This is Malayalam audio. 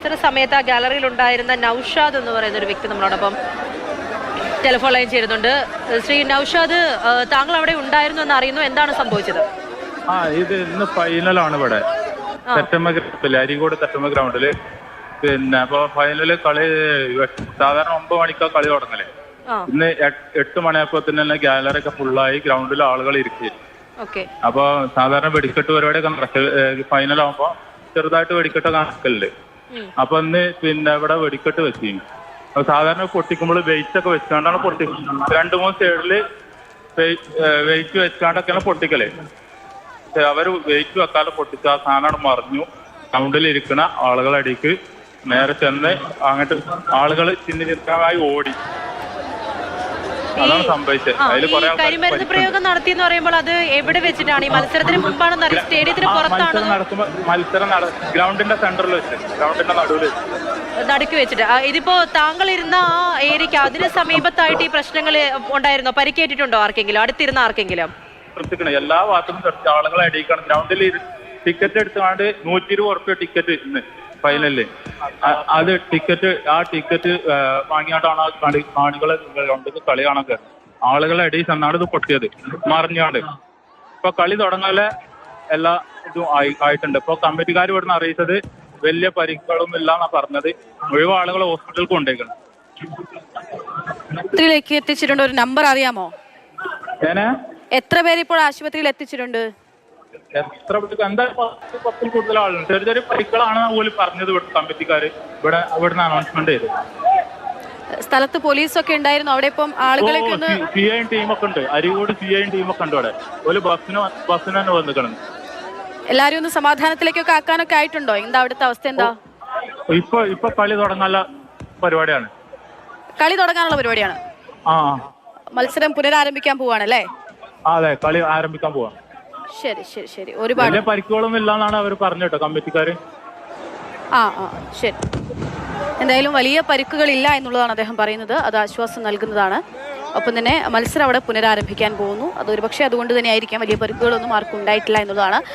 ഇത്ര സമയത്ത് ആ ഗാലറിയിൽ ഉണ്ടായിരുന്ന നൌഷാദ് എന്ന് പറയുന്ന ഒരു വ്യക്തി നമ്മളോടൊപ്പം ടെലിഫോൺ ലൈൻ ചേരുന്നുണ്ട്. ശ്രീ നൌഷാദ്, താങ്കൾ അവിടെ ഉണ്ടായിരുന്നു എന്ന് അറിയുന്നു. എന്താണ് സംഭവിച്ചത്? ഇത് ഇന്ന് ഫൈനലാണ് ഇവിടെ തെറ്റമ്മ ഗ്രൗണ്ടില്, അരീക്കോട് തെറ്റമ്മ ഗ്രൗണ്ടില്. പിന്നെ അപ്പൊ ഫൈനല് കളി സാധാരണ 9 മണിക്കാ കളി തുടങ്ങല്. ഇന്ന് 8 മണിയായപ്പോ തന്നെ ഗാലറി ഒക്കെ ഫുള്ളായി, ഗ്രൗണ്ടിൽ ആളുകൾ ഇരിക്കും. അപ്പൊ സാധാരണ വെടിക്കെട്ട് പരിപാടിയൊക്കെ ഫൈനലാകുമ്പോ ചെറുതായിട്ട് വെടിക്കെട്ടൊക്കെ നടക്കലുണ്ട്. അപ്പൊ ഇന്ന് പിന്നെ ഇവിടെ വെടിക്കെട്ട് വെച്ചിരുന്നു. അപ്പൊ സാധാരണ പൊട്ടിക്കുമ്പോൾ വെയിറ്റ് ഒക്കെ വെച്ചുകൊണ്ടാണ് പൊട്ടിക്കുന്നത്. 2-3 സൈഡില് വെയിറ്റ് വെച്ചുകൊണ്ടൊക്കെയാണ് പൊട്ടിക്കല്. അവര് വെയിറ്റ് വെക്കാതെ പൊട്ടിച്ച ആ സാധനം മറിഞ്ഞു. ഗ്രൗണ്ടിലിരിക്കുന്ന ആളുകളടിക്ക് നേരെ ചെന്ന് അങ്ങോട്ട് ആളുകൾ ചിന്നിരിക്കാനായി ഓടി. അതാണ് സംഭവിച്ചത്. അതിൽ കരിമരുന്ന് പ്രയോഗം നടത്തിയെന്ന് പറയുമ്പോൾ അത് എവിടെ വെച്ചിട്ടാണ്? ഈ മത്സരത്തിന് മുമ്പാണെന്ന് അറിയാം, സ്റ്റേഡിയത്തിന് പുറത്താണ്. മത്സരം ഗ്രൗണ്ടിന്റെ സെന്ററിൽ വെച്ച്, ഗ്രൗണ്ടിന്റെ നടുവിൽ നടുക്ക് വെച്ചിട്ട്. ഇതിപ്പോ താങ്കൾ ഇരുന്ന ആ ഏരിയക്ക് അതിന് സമീപത്തായിട്ട് ഈ പ്രശ്നങ്ങൾ ഉണ്ടായിരുന്നോ? പരിക്കേറ്റിട്ടുണ്ടോ ആർക്കെങ്കിലും? അടുത്തിരുന്ന ആർക്കെങ്കിലും? ശ്രദ്ധിക്കണം, എല്ലാ ഭാഗത്തും ആളുകളെ അടിയിക്കണം. ഗ്രൗണ്ടിൽ ടിക്കറ്റ് എടുത്തുകൊണ്ട് 120 ഉറുപ്പിക ടിക്കറ്റ് ഇന്ന് ഫൈനലില്. അത് ആ ടിക്കറ്റ് വാങ്ങിയാണ്ടാണ് കാണികളെ ഗ്രൗണ്ടിൽ കളി കാണാൻ കയറുന്നത്. ആളുകളെ അടിയിൽ ചെന്നാണ് ഇത് പൊട്ടിയത്, മറിഞ്ഞാണ്ട്. ഇപ്പൊ കളി തുടങ്ങാതെ എല്ലാ ഇതും ആയിട്ടുണ്ട്. ഇപ്പൊ കമ്മിറ്റിക്കാർ ഇവിടുന്ന് അറിയിച്ചത് വലിയ പരിക്കുകളൊന്നും ഇല്ലാന്നാ പറഞ്ഞത്. മുഴുവൻ ആളുകൾ ഹോസ്പിറ്റലിൽ കൊണ്ടേക്കണം. എത്തിച്ചിട്ടുണ്ട്. ഒരു നമ്പർ അറിയാമോ? എത്ര പേര് ഇപ്പോൾ ആശുപത്രിയിൽ എത്തിച്ചിട്ടുണ്ട്? എത്ര എന്തായാലും 10 കൂടുതൽ ആളുണ്ട്. ചെറിയ ചെറിയ പരിക്കുകളാണ് പോലും പറഞ്ഞത് ഇവിടുത്തെ കമ്മിറ്റിക്കാര്. ഇവിടുന്ന് അനൗൺസ്മെന്റ് ചെയ്ത്. സ്ഥലത്ത് പോലീസൊക്കെ ഉണ്ടായിരുന്നു അവിടെ. ഇപ്പം ആളുകളെ CI ടീമൊക്കെ ഉണ്ട്. അരീക്കോട് CI ടീമൊക്കെ ഉണ്ട് അവിടെ. ഒരു ബസ്സിന് തന്നെ വന്നിക്കണം. എല്ലാരും ഒന്ന് സമാധാനത്തിലേക്കൊക്കെ ആക്കാനൊക്കെ ആയിട്ടുണ്ടോ? എന്താ അവിടുത്തെ അവസ്ഥ? എന്താ ഇപ്പൊ കളി തുടങ്ങാനുള്ള പരിപാടിയാണ്. കളി തുടങ്ങാനുള്ള പരിപാടിയാണ്. മത്സരം പുനരാരംഭിക്കാൻ പോവാണല്ലേ? അതെ, കളി ആരംഭിക്കാൻ പോവാ. ശരി ശരി ശരി. ഒരുപാട് പരിക്കുകളൊന്നും ഇല്ലാന്നാണ് അവർ പറഞ്ഞു കേട്ടോ, കമ്മിറ്റിക്കാര്. ശരി. എന്തായാലും വലിയ പരിക്കുകളില്ല എന്നുള്ളതാണ് അദ്ദേഹം പറയുന്നത്. അത് ആശ്വാസം നൽകുന്നതാണ്. ഒപ്പം തന്നെ മത്സരം അവിടെ പുനരാരംഭിക്കാൻ പോകുന്നു. അതൊരു പക്ഷേ അതുകൊണ്ട് തന്നെ ആയിരിക്കാം വലിയ പരിക്കുകളൊന്നും ആർക്കും ഉണ്ടായിട്ടില്ല എന്നുള്ളതാണ്.